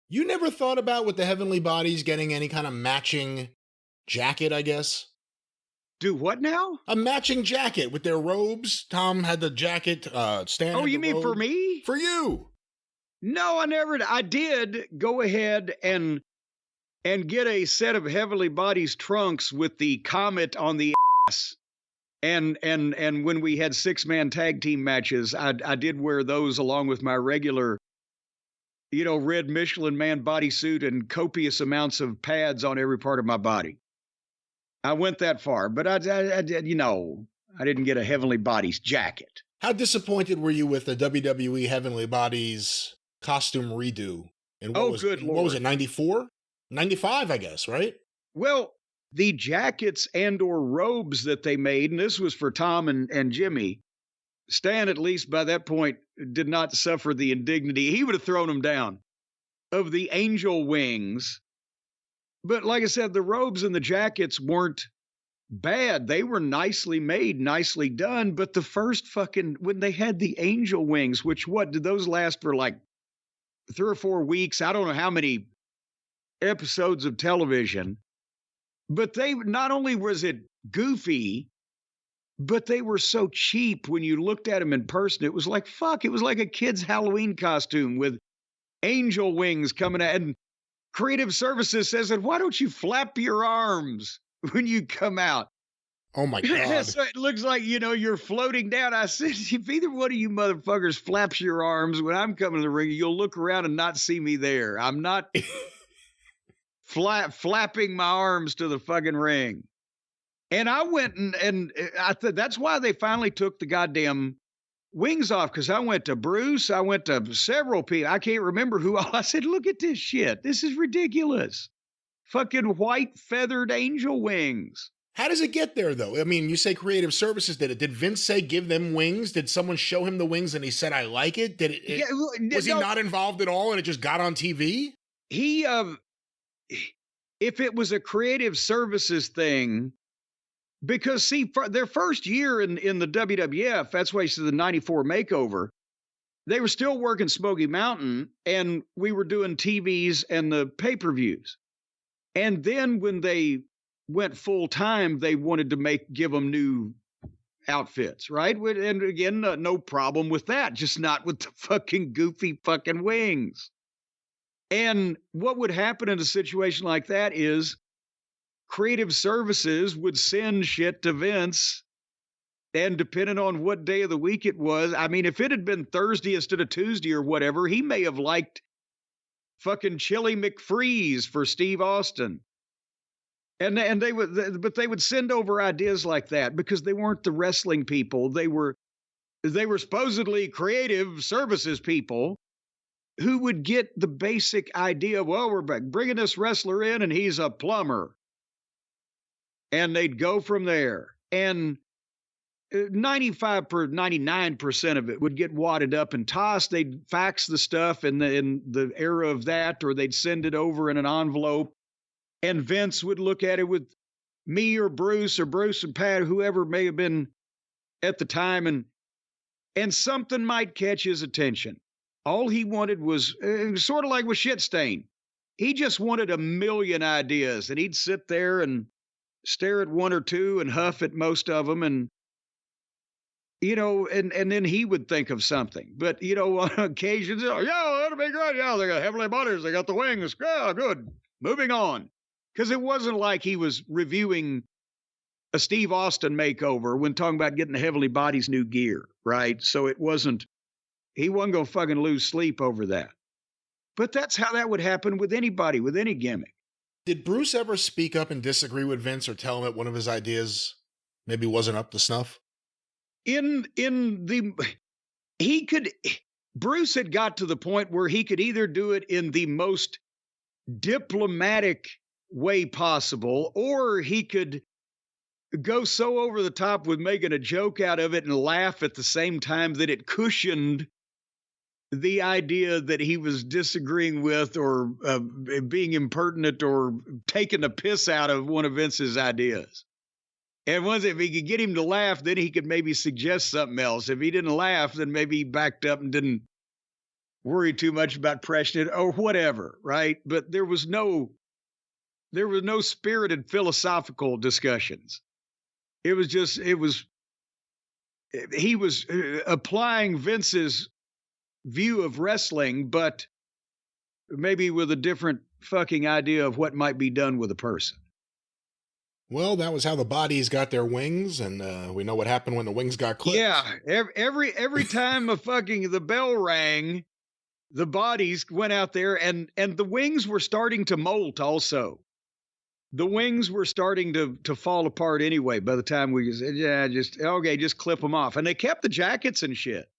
You never thought about with the Heavenly Bodies getting any kind of matching jacket, I guess? Do what now? A matching jacket with their robes. Tom had the jacket, Stan Oh, had you the mean robe. for me? For you. No, I never. I did go ahead and get a set of Heavenly Bodies trunks with the comet on the ass. And when we had 6-man tag team matches, I did wear those along with my regular, red Michelin Man bodysuit and copious amounts of pads on every part of my body. I went that far, but I did, I didn't get a Heavenly Bodies jacket. How disappointed were you with the WWE Heavenly Bodies costume redo? And Good Lord. What was it, 94? 95, I guess, right? Well, the jackets and or robes that they made, and this was for Tom and Jimmy, Stan, at least by that point, did not suffer the indignity. He would have thrown them down of the angel wings. But like I said, the robes and the jackets weren't bad. They were nicely made, nicely done. But the first when they had the angel wings, which did those last for like 3 or 4 weeks? I don't know how many episodes of television. But they, not only was it goofy, but they were so cheap when you looked at them in person. It was like, it was like a kid's Halloween costume with angel wings coming out. And Creative Services says, why don't you flap your arms when you come out? Oh my God. So it looks like, you're floating down. I said, if either one of you motherfuckers flaps your arms when I'm coming to the ring, you'll look around and not see me there. I'm not flapping my arms to the fucking ring. And I went and I thought that's why they finally took the goddamn wings off, because I went to Bruce. I went to several people. I can't remember who. I said, look at this shit. This is ridiculous. Fucking white feathered angel wings. How does it get there, though? I mean, you say Creative Services did it. Did Vince say give them wings? Did someone show him the wings and he said, I like it? Was he not involved at all and it just got on TV? If it was a Creative Services thing, because see, for their first year in the WWF, that's why you see the 94 makeover, they were still working Smoky Mountain and we were doing TVs and the pay-per-views. And then when they went full time, they wanted to give them new outfits, right? And again, no problem with that, just not with the fucking goofy fucking wings. And what would happen in a situation like that is Creative Services would send shit to Vince, and depending on what day of the week it was, I mean, if it had been Thursday instead of Tuesday or whatever, he may have liked fucking Chili McFreeze for Steve Austin. And they would send over ideas like that because they weren't the wrestling people. They were supposedly Creative Services people who would get the basic idea. Well, we're bringing this wrestler in and he's a plumber. And they'd go from there. And 99% of it would get wadded up and tossed. They'd fax the stuff in the era of that, or they'd send it over in an envelope. And Vince would look at it with me or Bruce and Pat, whoever may have been at the time, and something might catch his attention. All he wanted was sort of like with Shit Stain. He just wanted a million ideas, and he'd sit there and stare at one or two and huff at most of them, and and then he would think of something. But on occasions, yeah, that'll be great. Yeah, they got Heavenly Bodies, they got the wings. Yeah, good. Moving on. Because it wasn't like he was reviewing a Steve Austin makeover when talking about getting the Heavenly Bodies new gear, right? So he wasn't going to fucking lose sleep over that. But that's how that would happen with anybody, with any gimmick. Did Bruce ever speak up and disagree with Vince or tell him that one of his ideas maybe wasn't up to snuff? Bruce had got to the point where he could either do it in the most diplomatic way possible, or he could go so over the top with making a joke out of it and laugh at the same time that it cushioned the idea that he was disagreeing with or being impertinent or taking the piss out of one of Vince's ideas. And if he could get him to laugh, then he could maybe suggest something else. If he didn't laugh, then maybe he backed up and didn't worry too much about pressing it or whatever, right? But there was no spirited philosophical discussions. He was applying Vince's view of wrestling, but maybe with a different fucking idea of what might be done with a person. Well, that was how the bodies got their wings, and we know what happened when the wings got clipped. Yeah, every time the bell rang, the bodies went out there, and the wings were starting to molt also. The wings were starting to fall apart anyway by the time we said, yeah, just clip them off. And they kept the jackets and shit.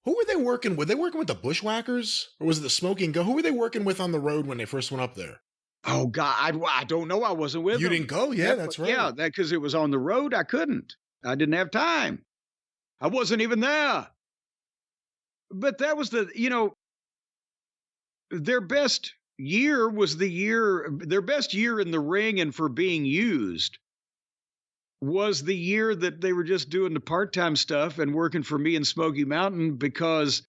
Who were they working with? Were they working with the Bushwhackers? Or was it the Smoking Gun? Who were they working with on the road when they first went up there? Oh, God, I don't know. I wasn't with them. You didn't go? Yeah, that's right. Yeah, because it was on the road. I couldn't. I didn't have time. I wasn't even there. But that was their best year was their best year in the ring and for being used was the year that they were just doing the part-time stuff and working for me in Smoky Mountain because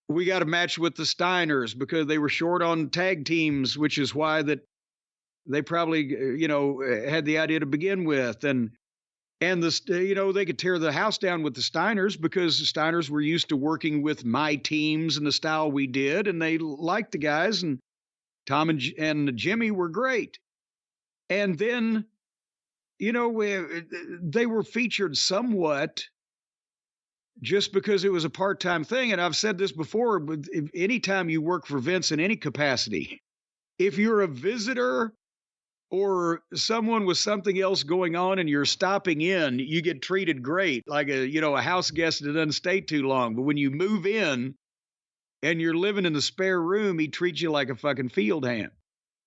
we got a match with the Steiners because they were short on tag teams, which is why that they probably, had the idea to begin with. And they could tear the house down with the Steiners because the Steiners were used to working with my teams and the style we did. And they liked the guys, and Tom and Jimmy were great. And then, they were featured somewhat just because it was a part-time thing. And I've said this before, but anytime you work for Vince in any capacity, if you're a visitor or someone with something else going on and you're stopping in, you get treated great, like a house guest that doesn't stay too long. But when you move in and you're living in the spare room, he treats you like a fucking field hand.